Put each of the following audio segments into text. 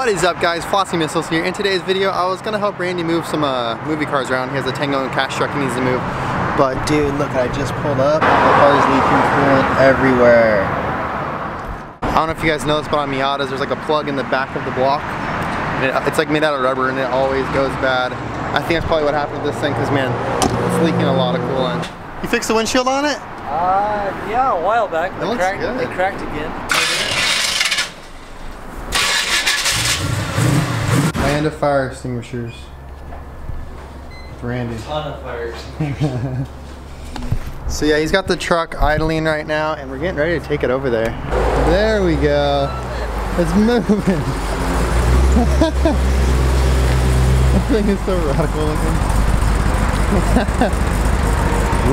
What is up, guys? Flossy Missiles here. In today's video, I was gonna help Randy move some movie cars around. He has a Tango&Cash truck he needs to move. But dude, look, I just pulled up. The car's leaking fluid everywhere. I don't know if you guys know this, but on Miatas, there's like a plug in the back of the block. And it's like made out of rubber and it always goes bad. I think that's probably what happened with this thing, because man, it's leaking a lot of coolant. You fixed the windshield on it? Yeah, a while back. It looks good. It cracked again. Land of fire extinguishers. With Randy. A ton of fire extinguishers. So yeah, he's got the truck idling right now, and we're getting ready to take it over there. There we go. It's moving. That thing is so radical looking.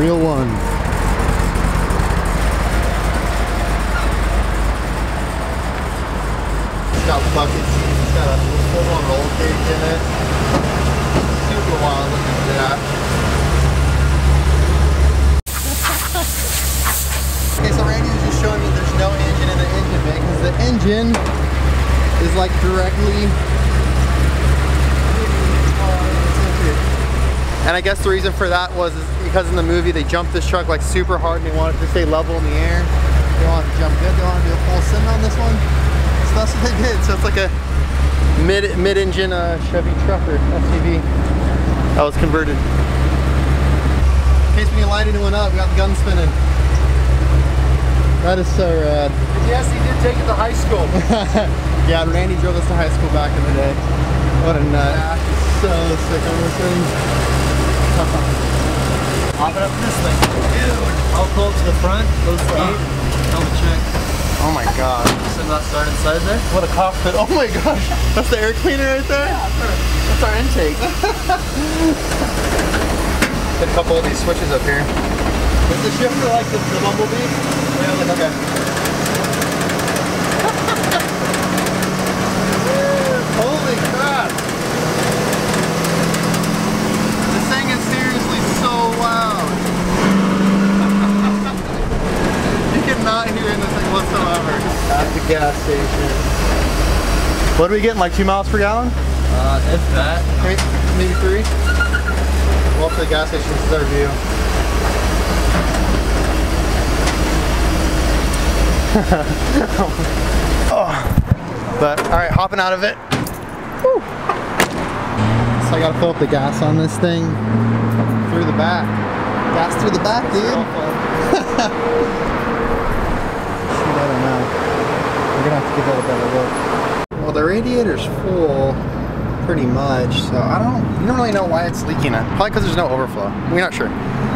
Real one. It's got buckets. It's got a full-on roll cage in it. Super wild looking at that. Okay, so Randy was just showing me there's no engine in the engine bay, because the engine is like directly. And I guess the reason for that was because in the movie they jumped this truck like super hard and they wanted to stay level in the air. They wanted to jump good. They wanted to do a full send on this one. So that's what they did. So it's like a mid-engine Chevy truck or SUV that was converted. In case we can light anyone up, we got the gun spinning. That is so rad. Yes, he did take it to high school. Yeah, Randy drove us to high school back in the day. What a nut. Yeah. So sick on this thing. Hop it up this thing. Dude. I'll pull up to the front, close the gate, double check. Oh my god. So not start inside there? What a cockpit. Oh my gosh. That's the air cleaner right there? Yeah, that's our intake. Get a couple of these switches up here. Is the shifter like the Bumblebee? Yeah, like, okay. Holy crap. This thing is seriously so loud. You cannot hear in this thing whatsoever. At the gas station. What are we getting, like 2 miles per gallon? If that. Maybe 3? Well, for the gas station, this is our view. Oh. But, alright, hopping out of it. Woo. So I gotta fill up the gas on this thing through the back. Gas through the back, dude. I don't know. We're gonna have to give that a better look. Well, the radiator's full, pretty much. So you don't really know why it's leaking. Probably because there's no overflow. We're not sure.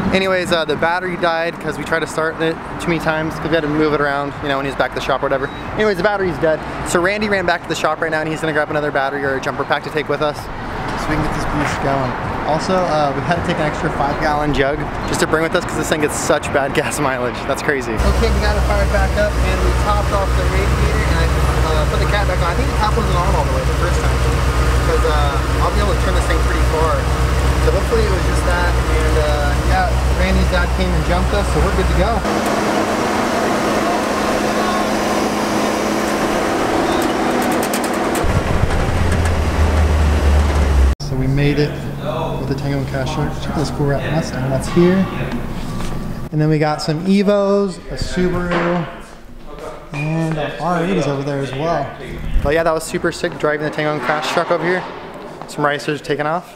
Anyways, the battery died because we tried to start it too many times because we had to move it around, you know, when he's back at the shop or whatever. Anyways, the battery's dead. So Randy ran back to the shop right now and he's gonna grab another battery or a jumper pack to take with us so we can get this beast going. Also, we had to take an extra 5-gallon jug just to bring with us because this thing gets such bad gas mileage. That's crazy. Okay, we got it fired back up and we topped off the radiator and I put the cap back on. I think the cap wasn't on all the way the first time because I'll be able to turn this thing pretty far. So hopefully it was just that, and yeah, Randy's dad came and jumped us, so we're good to go. So we made it with the Tango&Cash truck. Check this cool wrap Mustang, that's here. And then we got some Evos, a Subaru, and our R80's over there as well. But yeah, that was super sick driving the Tango&Cash truck over here. Some racers taking off.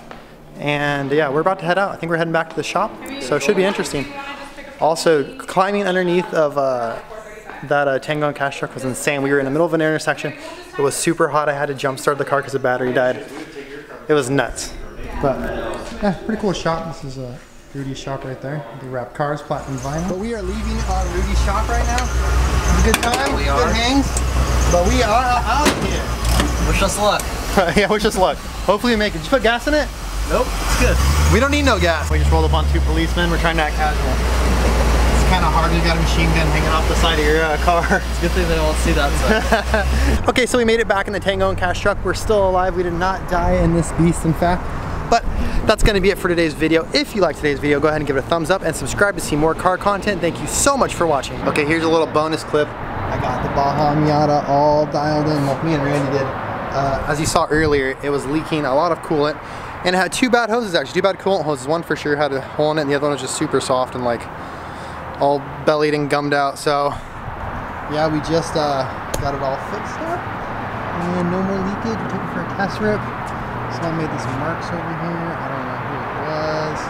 And yeah, we're about to head out. I think we're heading back to the shop, so it should be interesting. Also, climbing underneath of that Tango&Cash truck was insane. We were in the middle of an intersection. It was super hot. I had to jump start the car because the battery died. It was nuts. But yeah, pretty cool shop. This is Rudy's shop right there. They wrap cars, platinum vinyl. But we are leaving Rudy's shop right now. It's a good time, good hangs. But we are out here. Wish us luck. Yeah, wish us luck. Hopefully we make it. Did you put gas in it? Nope, it's good. We don't need no gas. We just rolled up on 2 policemen. We're trying to act casual. It's kind of hard. You got a machine gun hanging off the side of your car. It's a good thing they don't see that side. Okay, so we made it back in the Tango&Cash truck. We're still alive. We did not die in this beast, in fact. But that's going to be it for today's video. If you liked today's video, go ahead and give it a thumbs up and subscribe to see more car content. Thank you so much for watching. Okay, here's a little bonus clip. I got the Baja Miata all dialed in. Well, me and Randy did. as you saw earlier, it was leaking a lot of coolant, and it had two bad hoses actually, two bad coolant hoses. One for sure had a hole in it, and the other one was just super soft and like all bellied and gummed out. So yeah, we just got it all fixed up, and no more leakage. We took it for a test rip. Someone made these marks over here. I don't know who it was.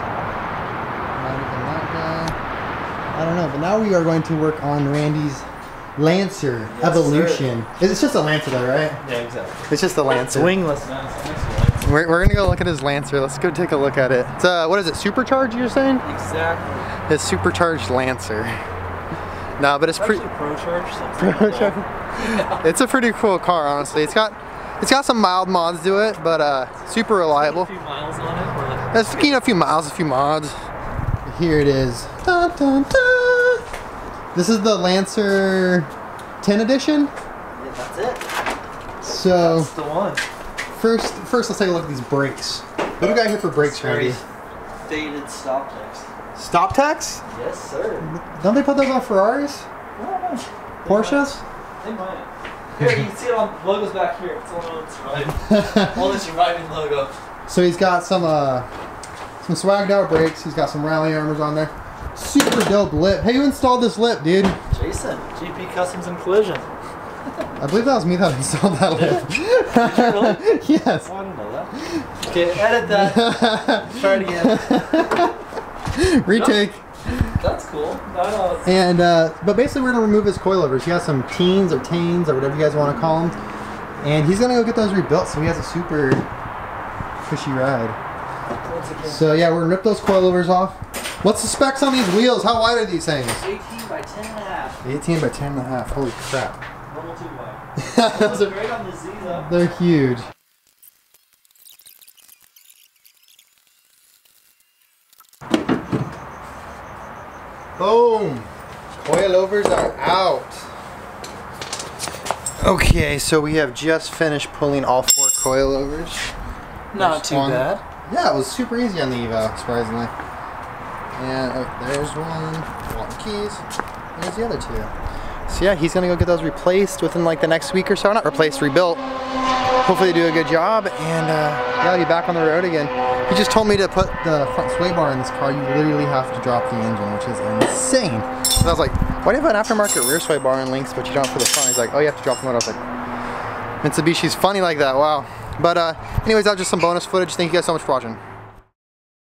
Might have been that guy. I don't know, but now we are going to work on Randy's Lancer Evolution. Sir. It's just a Lancer though, right? Yeah, exactly. It's just a Lancer. It's wingless. We're gonna go look at his Lancer. Let's go take a look at it. It's what is it, supercharged you're saying? Exactly. It's supercharged Lancer. No, but it's pretty pro-charged. Yeah. It's a pretty cool car, honestly. It's got some mild mods to it, but super reliable. A few miles on it. It's, you know, a few miles, a few mods. Here it is. Dun, dun, dun. This is the Lancer 10 edition. Yeah, that's it. So That's the one. first let's take a look at these brakes. What do we got here for brakes, Randy? Dated stop text. Stop techs? Yes, sir. Don't they put those on Ferraris? Oh, Porsches? They might. Here, you can see it on logos back here. It's on surviving. All the surviving logo. So he's got some swagged out brakes. He's got some rally armors on there. Super dope lip. Hey, who installed this lip, dude? Jason, GP Customs and Collision. I believe that was me that installed that lip. Did you really? Yes. Oh, I didn't know that. Okay, edit that. Try it again. Retake. That's cool. And but basically we're gonna remove his coilovers. He has some teens or tanes or whatever you guys want to call them, and he's gonna go get those rebuilt so he has a super cushy ride. So yeah, we're gonna rip those coilovers off. What's the specs on these wheels? How wide are these things? 18 by 10.5. 18 by 10.5. Holy crap. Normal 2 wide. They look great on the Z though. They're huge. Boom! Coilovers are out. Okay, so we have just finished pulling all 4 coilovers. Not too bad. Yeah, it was super easy on the eval, surprisingly. And there's one. Want the keys. There's the other 2. So yeah, he's gonna go get those replaced within like the next week or so. Not replaced, rebuilt. Hopefully they do a good job, and yeah, I'll be back on the road again. He just told me to put the front sway bar in this car. You literally have to drop the engine, which is insane. And I was like, why do you have an aftermarket rear sway bar in links, but you don't for the front? He's like, oh, you have to drop the motor. I was like, Mitsubishi's funny like that, wow. But anyways, that was just some bonus footage. Thank you guys so much for watching.